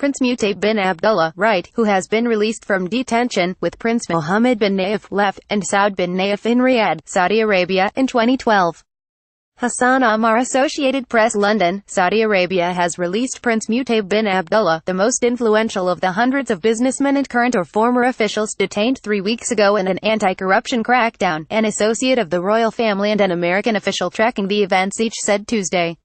Prince Mutaib bin Abdullah, right, who has been released from detention, with Prince Mohammed bin Nayef left, and Saud bin Nayef in Riyadh, Saudi Arabia, in 2012. Hassan AmmarAssociated Press London, Saudi Arabia has released Prince Mutaib bin Abdullah, the most influential of the hundreds of businessmen and current or former officials detained 3 weeks ago in an anti-corruption crackdown, an associate of the royal family and an American official tracking the events each said Tuesday.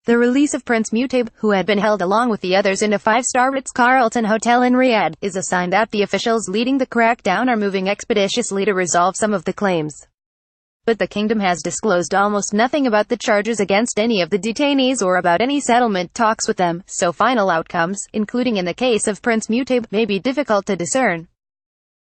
The release of Prince Mutaib, who had been held along with the others in a 5-star Ritz-Carlton hotel in Riyadh, is a sign that the officials leading the crackdown are moving expeditiously to resolve some of the claims. But the kingdom has disclosed almost nothing about the charges against any of the detainees or about any settlement talks with them, so final outcomes, including in the case of Prince Mutaib, may be difficult to discern.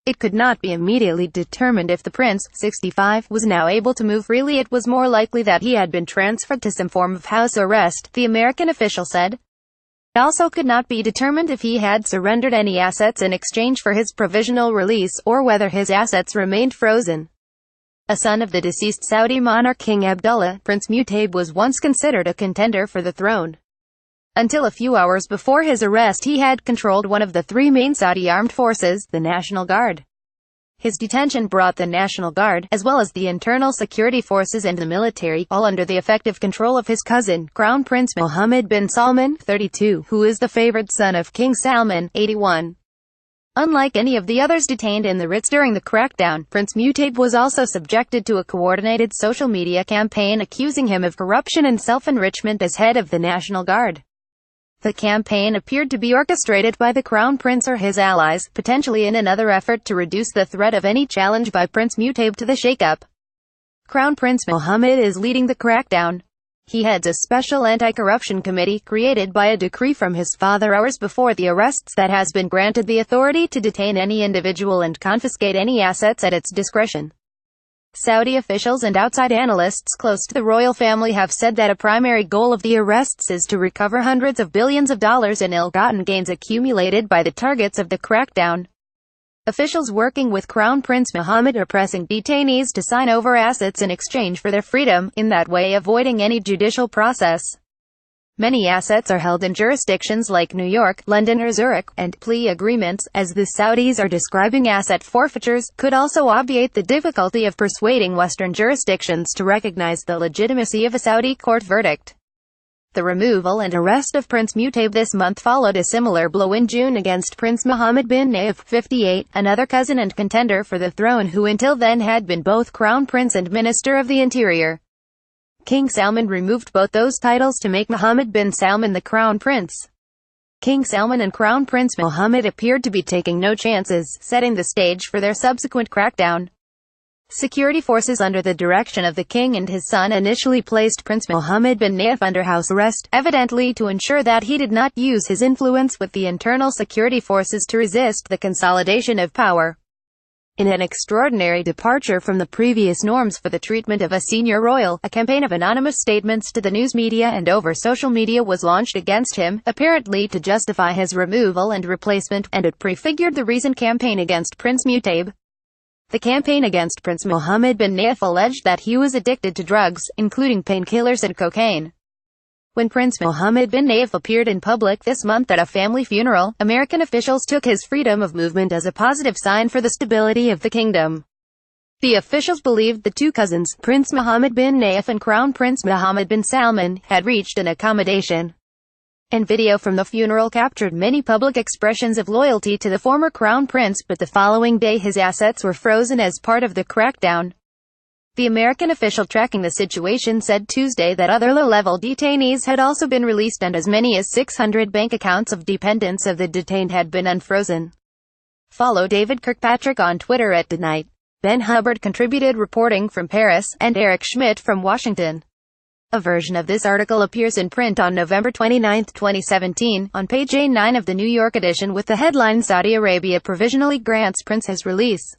It could not be immediately determined if the prince, 65, was now able to move freely. It was more likely that he had been transferred to some form of house arrest, the American official said. It also could not be determined if he had surrendered any assets in exchange for his provisional release, or whether his assets remained frozen. A son of the deceased Saudi monarch King Abdullah, Prince Mutaib was once considered a contender for the throne. Until a few hours before his arrest, he had controlled one of the 3 main Saudi armed forces, the National Guard. His detention brought the National Guard, as well as the internal security forces and the military, all under the effective control of his cousin, Crown Prince Mohammed bin Salman, 32, who is the favored son of King Salman, 81. Unlike any of the others detained in the Ritz during the crackdown, Prince Mutaib was also subjected to a coordinated social media campaign accusing him of corruption and self-enrichment as head of the National Guard. The campaign appeared to be orchestrated by the Crown Prince or his allies, potentially in another effort to reduce the threat of any challenge by Prince Mutaib to the shake-up. Crown Prince Mohammed is leading the crackdown. He heads a special anti-corruption committee, created by a decree from his father hours before the arrests, that has been granted the authority to detain any individual and confiscate any assets at its discretion. Saudi officials and outside analysts close to the royal family have said that a primary goal of the arrests is to recover hundreds of billions of dollars in ill-gotten gains accumulated by the targets of the crackdown. Officials working with Crown Prince Mohammed are pressing detainees to sign over assets in exchange for their freedom, in that way avoiding any judicial process. Many assets are held in jurisdictions like New York, London or Zurich, and plea agreements, as the Saudis are describing asset forfeitures, could also obviate the difficulty of persuading Western jurisdictions to recognize the legitimacy of a Saudi court verdict. The removal and arrest of Prince Mutaib this month followed a similar blow in June against Prince Mohammed bin Nayef, 58, another cousin and contender for the throne who until then had been both Crown Prince and Minister of the Interior. King Salman removed both those titles to make Mohammed bin Salman the Crown Prince. King Salman and Crown Prince Mohammed appeared to be taking no chances, setting the stage for their subsequent crackdown. Security forces under the direction of the king and his son initially placed Prince Mohammed bin Nayef under house arrest, evidently to ensure that he did not use his influence with the internal security forces to resist the consolidation of power. In an extraordinary departure from the previous norms for the treatment of a senior royal, a campaign of anonymous statements to the news media and over social media was launched against him, apparently to justify his removal and replacement, and it prefigured the recent campaign against Prince Mutaib. The campaign against Prince Mohammed bin Nayef alleged that he was addicted to drugs, including painkillers and cocaine. When Prince Mohammed bin Nayef appeared in public this month at a family funeral, American officials took his freedom of movement as a positive sign for the stability of the kingdom. The officials believed the 2 cousins, Prince Mohammed bin Nayef and Crown Prince Mohammed bin Salman, had reached an accommodation. And video from the funeral captured many public expressions of loyalty to the former crown prince, but the following day his assets were frozen as part of the crackdown. The American official tracking the situation said Tuesday that other low-level detainees had also been released and as many as 600 bank accounts of dependents of the detained had been unfrozen. Follow David Kirkpatrick on Twitter at @Tonight. Ben Hubbard contributed reporting from Paris, and Eric Schmidt from Washington. A version of this article appears in print on November 29, 2017, on page A9 of the New York edition with the headline "Saudi Arabia provisionally grants Prince his release."